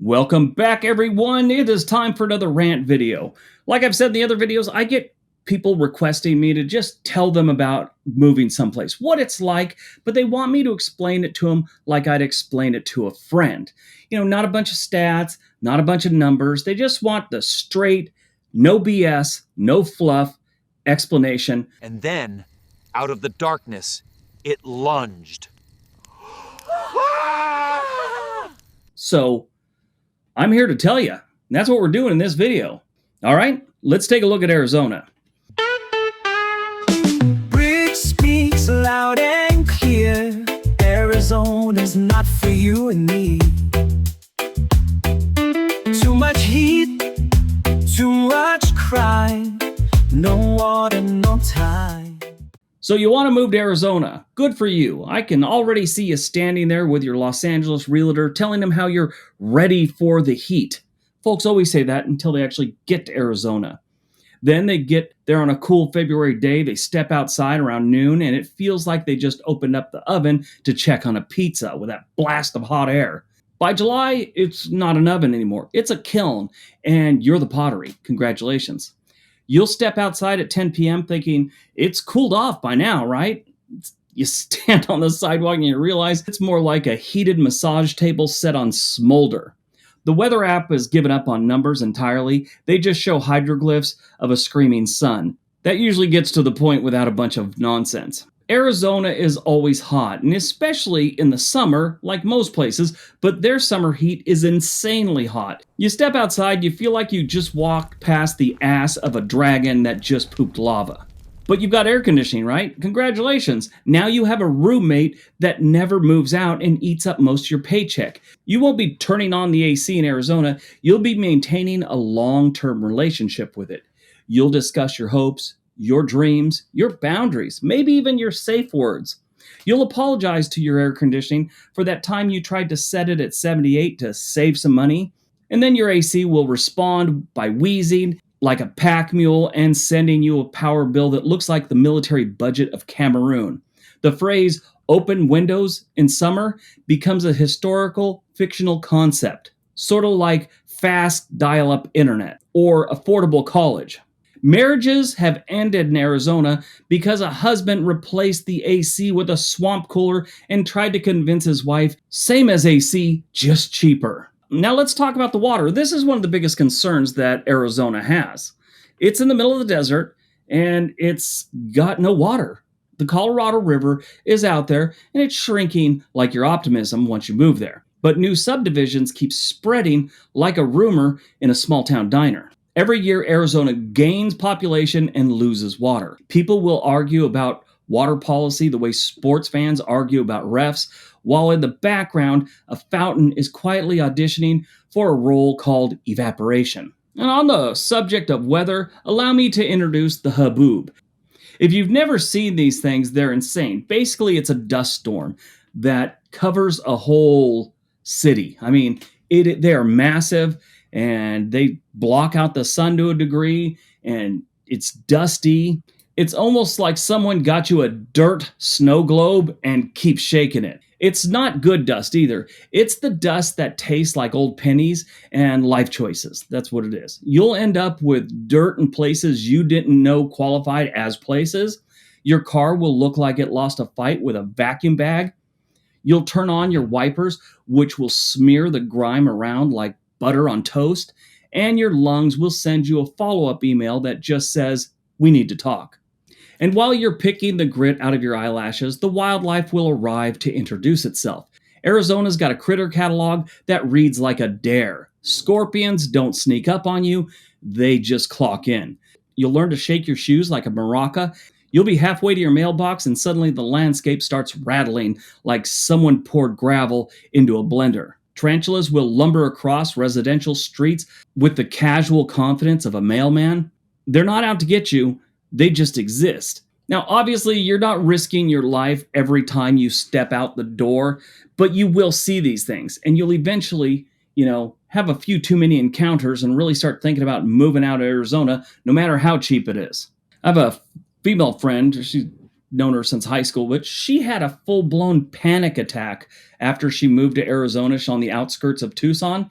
Welcome back, everyone. It is time for another rant video. Like I've said in the other videos, I get people requesting me to just tell them about moving someplace, what it's like, but they want me to explain it to them like I'd explain it to a friend. Not a bunch of stats, not a bunch of numbers. They just want the straight, no BS, no fluff explanation. And then, out of the darkness, it lunged. So, I'm here to tell you. That's what we're doing in this video. All right, let's take a look at Arizona. Briggs speaks loud and clear. Arizona's not for you and me. Too much heat, too much crime. No water, no time. So you want to move to Arizona. Good for you. I can already see you standing there with your Los Angeles realtor telling them how you're ready for the heat. Folks always say that until they actually get to Arizona. Then they get there on a cool February day, they step outside around noon, and it feels like they just opened up the oven to check on a pizza with that blast of hot air. By July, it's not an oven anymore. It's a kiln, and you're the pottery. Congratulations. You'll step outside at 10 p.m. thinking, it's cooled off by now, right? You stand on the sidewalk and you realize it's more like a heated massage table set on smolder. The weather app has given up on numbers entirely. They just show hieroglyphs of a screaming sun. That usually gets to the point without a bunch of nonsense. Arizona is always hot, and especially in the summer, like most places, but their summer heat is insanely hot. You step outside, you feel like you just walked past the ass of a dragon that just pooped lava. But you've got air conditioning, right? Congratulations. Now you have a roommate that never moves out and eats up most of your paycheck. You won't be turning on the AC in Arizona. You'll be maintaining a long-term relationship with it. You'll discuss your hopes, your dreams, your boundaries, maybe even your safe words. You'll apologize to your air conditioning for that time you tried to set it at 78 to save some money. And then your AC will respond by wheezing like a pack mule and sending you a power bill that looks like the military budget of Cameroon. The phrase open windows in summer becomes a historical, fictional concept, sort of like fast dial-up internet or affordable college. Marriages have ended in Arizona because a husband replaced the AC with a swamp cooler and tried to convince his wife, same as AC, just cheaper. Now let's talk about the water. This is one of the biggest concerns that Arizona has. It's in the middle of the desert and it's got no water. The Colorado River is out there and it's shrinking like your optimism once you move there. But new subdivisions keep spreading like a rumor in a small town diner. Every year, Arizona gains population and loses water. People will argue about water policy the way sports fans argue about refs, while in the background, a fountain is quietly auditioning for a role called evaporation. And on the subject of weather, allow me to introduce the Haboob. If you've never seen these things, they're insane. Basically, it's a dust storm that covers a whole city. I mean, they are massive, and they block out the sun to a degree, and it's dusty. It's almost like someone got you a dirt snow globe and keeps shaking it. It's not good dust either. It's the dust that tastes like old pennies and life choices. That's what it is. You'll end up with dirt in places you didn't know qualified as places. Your car will look like it lost a fight with a vacuum bag. You'll turn on your wipers, which will smear the grime around like butter on toast, and your lungs will send you a follow-up email that just says, we need to talk. And while you're picking the grit out of your eyelashes, the wildlife will arrive to introduce itself. Arizona's got a critter catalog that reads like a dare. Scorpions don't sneak up on you, they just clock in. You'll learn to shake your shoes like a maraca. You'll be halfway to your mailbox and suddenly the landscape starts rattling like someone poured gravel into a blender. Tarantulas will lumber across residential streets with the casual confidence of a mailman. They're not out to get you, they just exist. Now, obviously, you're not risking your life every time you step out the door, but you will see these things, and you'll eventually, have a few too many encounters and really start thinking about moving out of Arizona, no matter how cheap it is. I have a female friend, she's known her since high school, but she had a full-blown panic attack after she moved to Arizona. She's on the outskirts of Tucson,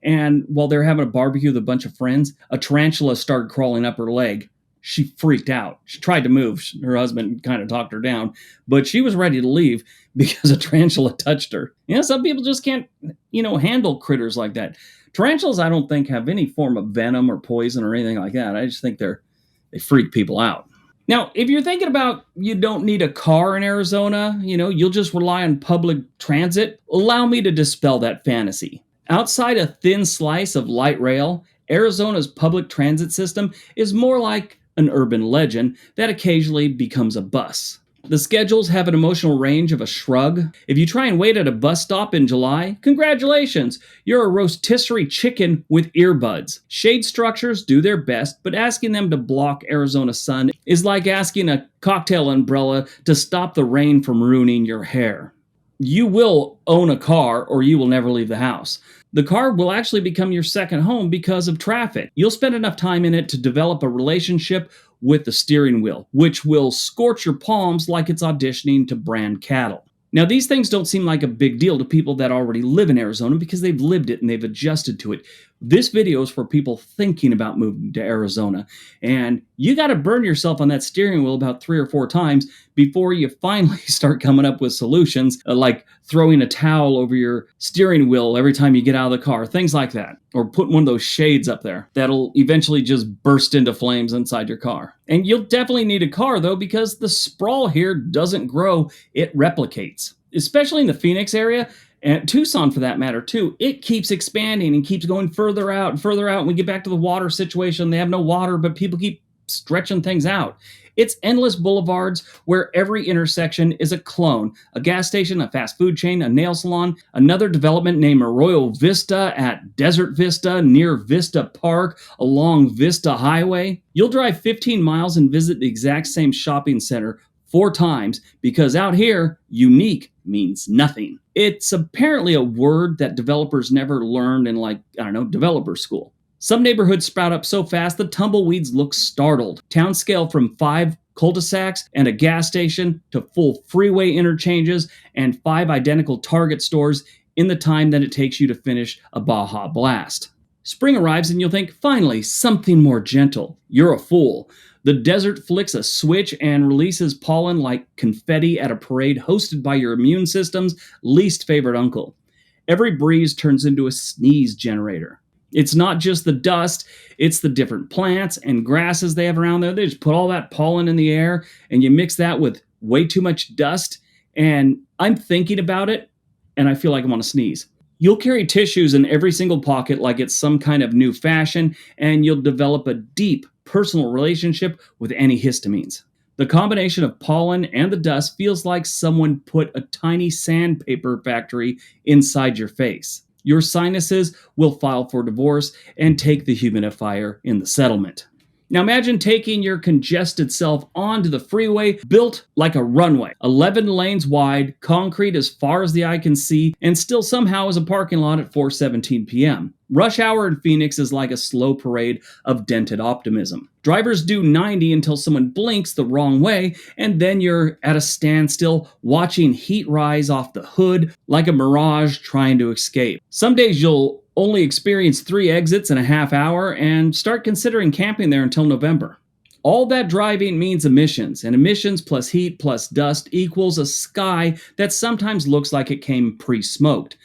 And while they're having a barbecue with a bunch of friends, a tarantula started crawling up her leg. She freaked out. She tried to move. Her husband kind of talked her down, but she was ready to leave because a tarantula touched her. Some people just can't, handle critters like that. Tarantulas, I don't think, have any form of venom or poison or anything like that. I just think they freak people out. Now, if you're thinking about you don't need a car in Arizona, you'll just rely on public transit, allow me to dispel that fantasy. Outside a thin slice of light rail, Arizona's public transit system is more like an urban legend that occasionally becomes a bus. The schedules have an emotional range of a shrug. If you try and wait at a bus stop in July, congratulations, you're a rotisserie chicken with earbuds. Shade structures do their best, but asking them to block Arizona's sun is like asking a cocktail umbrella to stop the rain from ruining your hair. You will own a car or you will never leave the house. The car will actually become your second home because of traffic. You'll spend enough time in it to develop a relationship with the steering wheel, which will scorch your palms like it's auditioning to brand cattle. Now, these things don't seem like a big deal to people that already live in Arizona because they've lived it and they've adjusted to it. This video is for people thinking about moving to Arizona, and you got to burn yourself on that steering wheel about 3 or 4 times before you finally start coming up with solutions like throwing a towel over your steering wheel every time you get out of the car, things like that, or putting one of those shades up there that'll eventually just burst into flames inside your car. And you'll definitely need a car, though, because the sprawl here doesn't grow, it replicates. Especially in the Phoenix area, and Tucson for that matter too, it keeps expanding and keeps going further out and further out. When we get back to the water situation, they have no water, but people keep stretching things out. It's endless boulevards where every intersection is a clone. A gas station, a fast food chain, a nail salon, another development named Arroyo Vista at Desert Vista near Vista Park along Vista Highway. You'll drive 15 miles and visit the exact same shopping center 4 times because out here, unique means nothing. It's apparently a word that developers never learned in developer school. Some neighborhoods sprout up so fast the tumbleweeds look startled. Towns scale from 5 cul-de-sacs and a gas station to full freeway interchanges and 5 identical Target stores in the time that it takes you to finish a Baja Blast. Spring arrives and you'll think, finally, something more gentle. You're a fool. The desert flicks a switch and releases pollen like confetti at a parade hosted by your immune system's least favorite uncle. Every breeze turns into a sneeze generator. It's not just the dust, it's the different plants and grasses they have around there. They just put all that pollen in the air, and you mix that with way too much dust, and I'm thinking about it, and I feel like I want to sneeze. You'll carry tissues in every single pocket like it's some kind of new fashion, and you'll develop a deep personal relationship with antihistamines. The combination of pollen and the dust feels like someone put a tiny sandpaper factory inside your face. Your sinuses will file for divorce and take the humidifier in the settlement. Now imagine taking your congested self onto the freeway built like a runway, 11 lanes wide, concrete as far as the eye can see, and still somehow is a parking lot at 4:17 p.m. Rush hour in Phoenix is like a slow parade of dented optimism. Drivers do 90 until someone blinks the wrong way, and then you're at a standstill watching heat rise off the hood like a mirage trying to escape. Some days you'll only experience 3 exits in a half hour and start considering camping there until November. All that driving means emissions, and emissions plus heat plus dust equals a sky that sometimes looks like it came pre-smoked.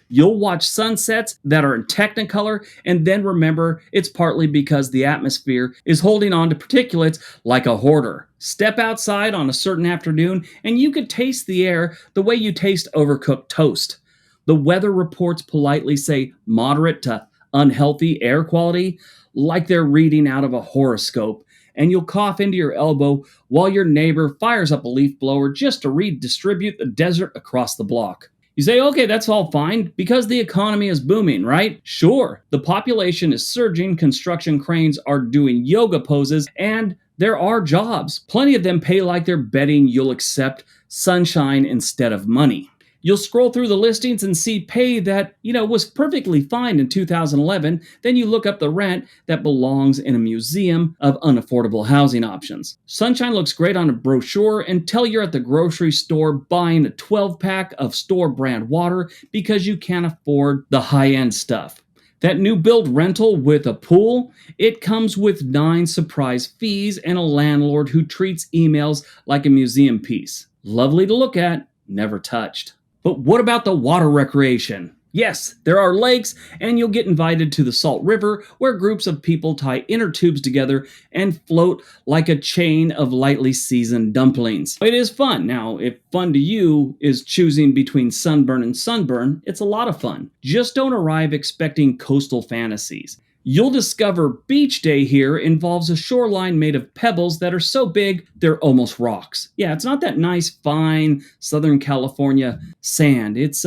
You'll watch sunsets that are in Technicolor and then remember it's partly because the atmosphere is holding on to particulates like a hoarder. Step outside on a certain afternoon and you could taste the air the way you taste overcooked toast. The weather reports politely say moderate to unhealthy air quality, like they're reading out of a horoscope, and you'll cough into your elbow while your neighbor fires up a leaf blower just to redistribute the desert across the block. You say, okay, that's all fine, because the economy is booming, right? Sure, the population is surging, construction cranes are doing yoga poses, and there are jobs. Plenty of them pay like they're betting you'll accept sunshine instead of money. You'll scroll through the listings and see pay that, was perfectly fine in 2011. Then you look up the rent that belongs in a museum of unaffordable housing options. Sunshine looks great on a brochure until you're at the grocery store buying a 12-pack of store brand water because you can't afford the high-end stuff. That new build rental with a pool, it comes with 9 surprise fees and a landlord who treats emails like a museum piece. Lovely to look at, never touched. But what about the water recreation? Yes, there are lakes, and you'll get invited to the Salt River, where groups of people tie inner tubes together and float like a chain of lightly seasoned dumplings. It is fun. Now, if fun to you is choosing between sunburn and sunburn, it's a lot of fun. Just don't arrive expecting coastal fantasies. You'll discover beach day here involves a shoreline made of pebbles that are so big they're almost rocks. Yeah, it's not that nice, fine Southern California sand. It's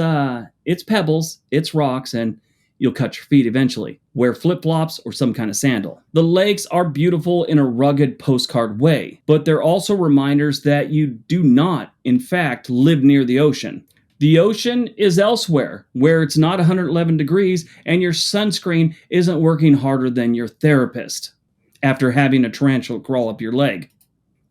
pebbles, it's rocks, and you'll cut your feet eventually. Wear flip-flops or some kind of sandal. The lakes are beautiful in a rugged postcard way, but they're also reminders that you do not, in fact, live near the ocean. The ocean is elsewhere, where it's not 111 degrees and your sunscreen isn't working harder than your therapist after having a tarantula crawl up your leg.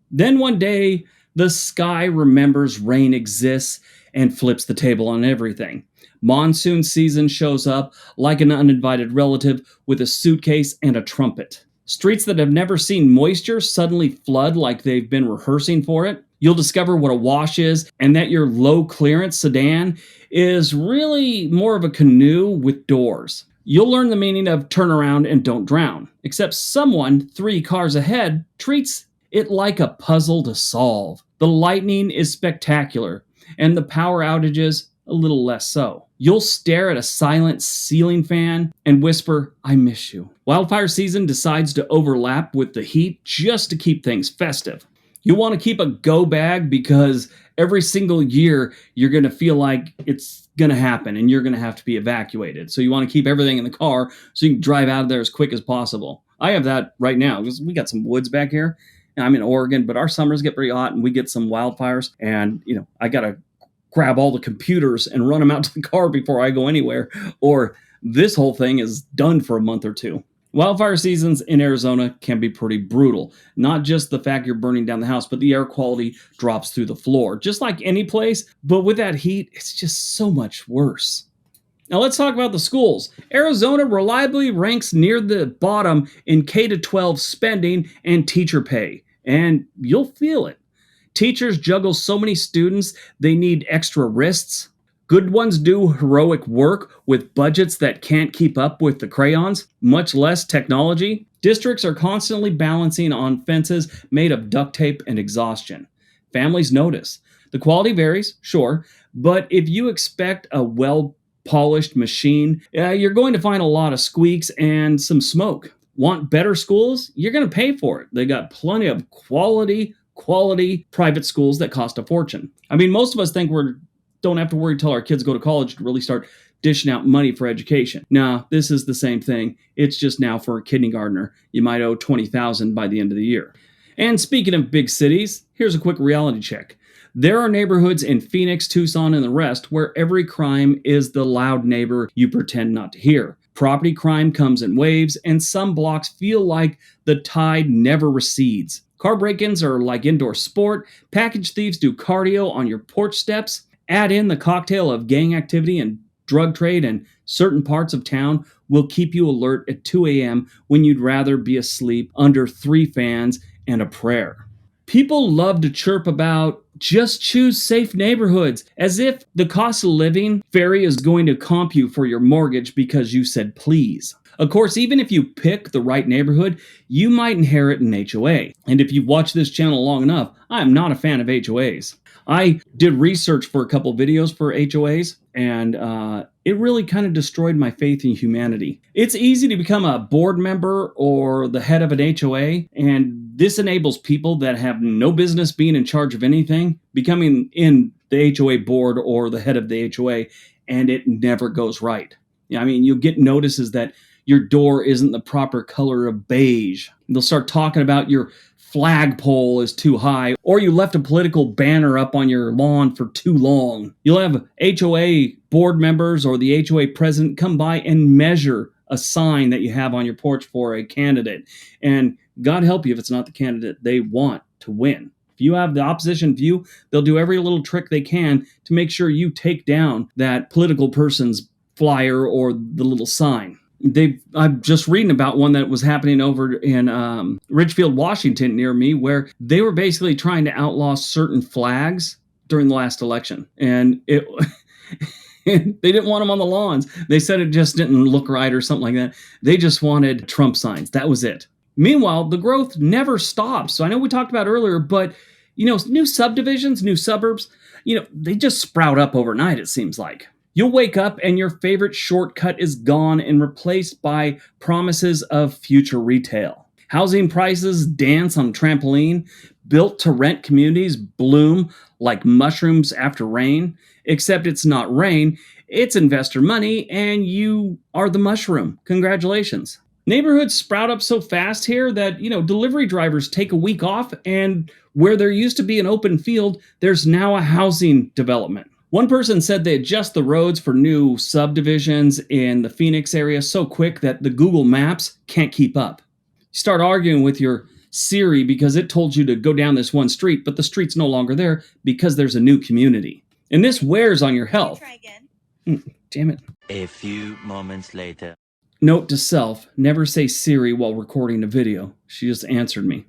Then one day, the sky remembers rain exists and flips the table on everything. Monsoon season shows up like an uninvited relative with a suitcase and a trumpet. Streets that have never seen moisture suddenly flood like they've been rehearsing for it. You'll discover what a wash is and that your low clearance sedan is really more of a canoe with doors. You'll learn the meaning of turn around and don't drown, except someone 3 cars ahead treats it like a puzzle to solve. The lightning is spectacular, and the power outages a little less so. You'll stare at a silent ceiling fan and whisper, "I miss you." Wildfire season decides to overlap with the heat just to keep things festive. You want to keep a go bag because every single year you're going to feel like it's going to happen and you're going to have to be evacuated. So you want to keep everything in the car so you can drive out of there as quick as possible. I have that right now because we got some woods back here. And I'm in Oregon, but our summers get pretty hot and we get some wildfires. And, I got to grab all the computers and run them out to the car before I go anywhere, or this whole thing is done for a month or two. Wildfire seasons in Arizona can be pretty brutal. Not just the fact you're burning down the house, but the air quality drops through the floor. Just like any place, but with that heat, it's just so much worse. Now let's talk about the schools. Arizona reliably ranks near the bottom in K-12 spending and teacher pay, and you'll feel it. Teachers juggle so many students, they need extra wrists. Good ones do heroic work with budgets that can't keep up with the crayons, much less technology. Districts are constantly balancing on fences made of duct tape and exhaustion. Families notice. The quality varies, sure, but if you expect a well-polished machine, you're going to find a lot of squeaks and some smoke. Want better schools? You're going to pay for it. They got plenty of quality private schools that cost a fortune. I mean, most of us think we don't have to worry till our kids go to college to really start dishing out money for education. Now, this is the same thing. It's just now for a kindergartner. You might owe $20,000 by the end of the year. And speaking of big cities, here's a quick reality check. There are neighborhoods in Phoenix, Tucson, and the rest where every crime is the loud neighbor you pretend not to hear. Property crime comes in waves, and some blocks feel like the tide never recedes. Car break-ins are like indoor sport. Package thieves do cardio on your porch steps. Add in the cocktail of gang activity and drug trade, and certain parts of town will keep you alert at 2 a.m. when you'd rather be asleep under 3 fans and a prayer. People love to chirp about just choose safe neighborhoods, as if the cost of living fairy is going to comp you for your mortgage because you said please. Of course, even if you pick the right neighborhood, you might inherit an HOA. And if you've watched this channel long enough, I'm not a fan of HOAs. I did research for a couple videos for HOAs, and it really kind of destroyed my faith in humanity. It's easy to become a board member or the head of an HOA, and this enables people that have no business being in charge of anything, becoming in the HOA board or the head of the HOA, and it never goes right. I mean, you'll get notices that your door isn't the proper color of beige. They'll start talking about your flagpole is too high, or you left a political banner up on your lawn for too long. You'll have HOA board members or the HOA president come by and measure a sign that you have on your porch for a candidate. And God help you if it's not the candidate they want to win. If you have the opposition view, they'll do every little trick they can to make sure you take down that political person's flyer or the little sign. I'm just reading about one that was happening over in Ridgefield, Washington, near me, where they were basically trying to outlaw certain flags during the last election, and it they didn't want them on the lawns. They said it just didn't look right or something like that. They just wanted Trump signs. That was it. Meanwhile, the growth never stops. So I know we talked about earlier, but new subdivisions, new suburbs, they just sprout up overnight, it seems like. You'll wake up and your favorite shortcut is gone and replaced by promises of future retail. Housing prices dance on trampoline. Built to rent communities bloom like mushrooms after rain, except it's not rain, it's investor money, and you are the mushroom. Congratulations. Neighborhoods sprout up so fast here that, delivery drivers take a week off, and where there used to be an open field, there's now a housing development. One person said they adjust the roads for new subdivisions in the Phoenix area so quick that the Google Maps can't keep up. You start arguing with your Siri because it told you to go down this one street, but the street's no longer there because there's a new community. And this wears on your health. Try again. Damn it. A few moments later. Note to self, never say Siri while recording a video. She just answered me.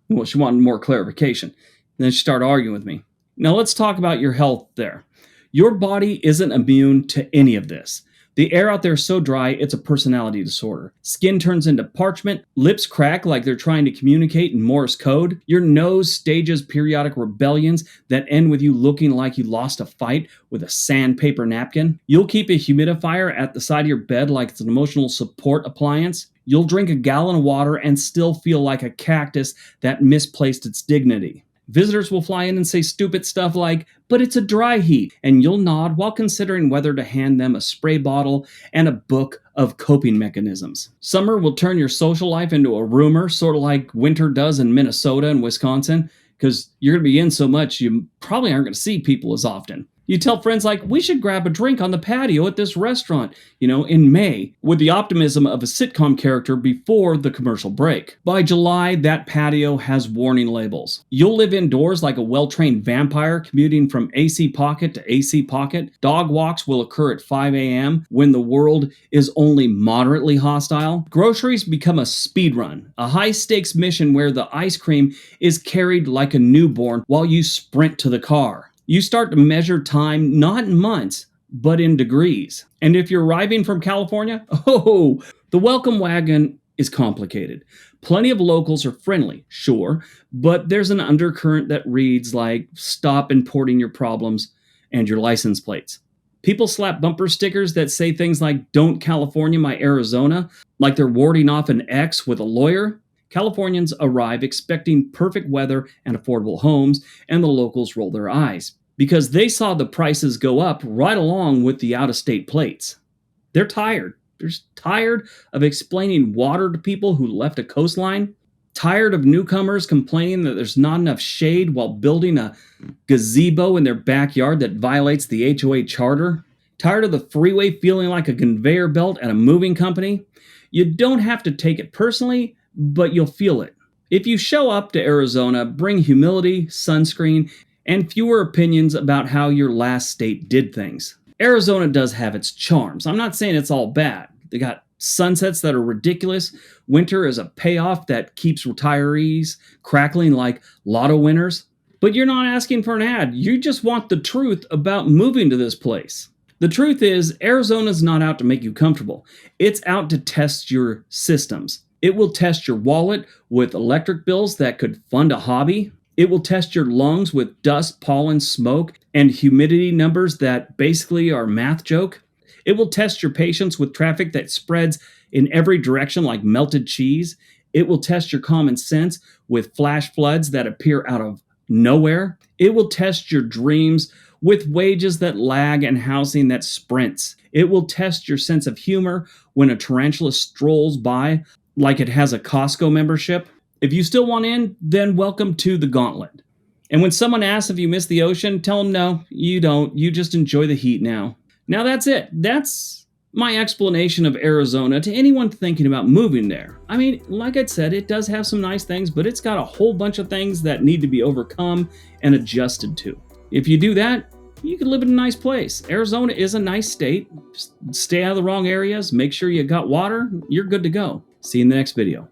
Well, she wanted more clarification. Then she started arguing with me. Now let's talk about your health there. Your body isn't immune to any of this. The air out there is so dry, it's a personality disorder. Skin turns into parchment, lips crack like they're trying to communicate in Morse code. Your nose stages periodic rebellions that end with you looking like you lost a fight with a sandpaper napkin. You'll keep a humidifier at the side of your bed like it's an emotional support appliance. You'll drink a gallon of water and still feel like a cactus that misplaced its dignity. Visitors will fly in and say stupid stuff like, but it's a dry heat, and you'll nod while considering whether to hand them a spray bottle and a book of coping mechanisms. Summer will turn your social life into a rumor, sort of like winter does in Minnesota and Wisconsin, because you're going to be in so much you probably aren't going to see people as often. You tell friends like, we should grab a drink on the patio at this restaurant, in May, with the optimism of a sitcom character before the commercial break. By July, that patio has warning labels. You'll live indoors like a well-trained vampire, commuting from AC pocket to AC pocket. Dog walks will occur at 5 a.m. when the world is only moderately hostile. Groceries become a speed run, a high-stakes mission where the ice cream is carried like a newborn while you sprint to the car. You start to measure time not in months, but in degrees. And if you're arriving from California, the welcome wagon is complicated. Plenty of locals are friendly, sure, but there's an undercurrent that reads like, stop importing your problems and your license plates. People slap bumper stickers that say things like, don't California my Arizona, like they're warding off an ex with a lawyer. Californians arrive expecting perfect weather and affordable homes, and the locals roll their eyes because they saw the prices go up right along with the out-of-state plates. They're tired. They're tired of explaining water to people who left a coastline, tired of newcomers complaining that there's not enough shade while building a gazebo in their backyard that violates the HOA charter, tired of the freeway feeling like a conveyor belt at a moving company. You don't have to take it personally, but you'll feel it. If you show up to Arizona, bring humility, sunscreen, and fewer opinions about how your last state did things. Arizona does have its charms. I'm not saying it's all bad. They got sunsets that are ridiculous. Winter is a payoff that keeps retirees crackling like lotto winners. But you're not asking for an ad. You just want the truth about moving to this place. The truth is, Arizona's not out to make you comfortable. It's out to test your systems. It will test your wallet with electric bills that could fund a hobby. It will test your lungs with dust, pollen, smoke, and humidity numbers that basically are a math joke. It will test your patience with traffic that spreads in every direction like melted cheese. It will test your common sense with flash floods that appear out of nowhere. It will test your dreams with wages that lag and housing that sprints. It will test your sense of humor when a tarantula strolls by like it has a Costco membership. If you still want in, then welcome to the gauntlet. And when someone asks if you miss the ocean, tell them no, you don't. You just enjoy the heat now. Now that's it. That's my explanation of Arizona to anyone thinking about moving there. I mean, like I said, it does have some nice things, but it's got a whole bunch of things that need to be overcome and adjusted to. If you do that, you could live in a nice place. Arizona is a nice state. Just stay out of the wrong areas. Make sure you got water. You're good to go. See you in the next video.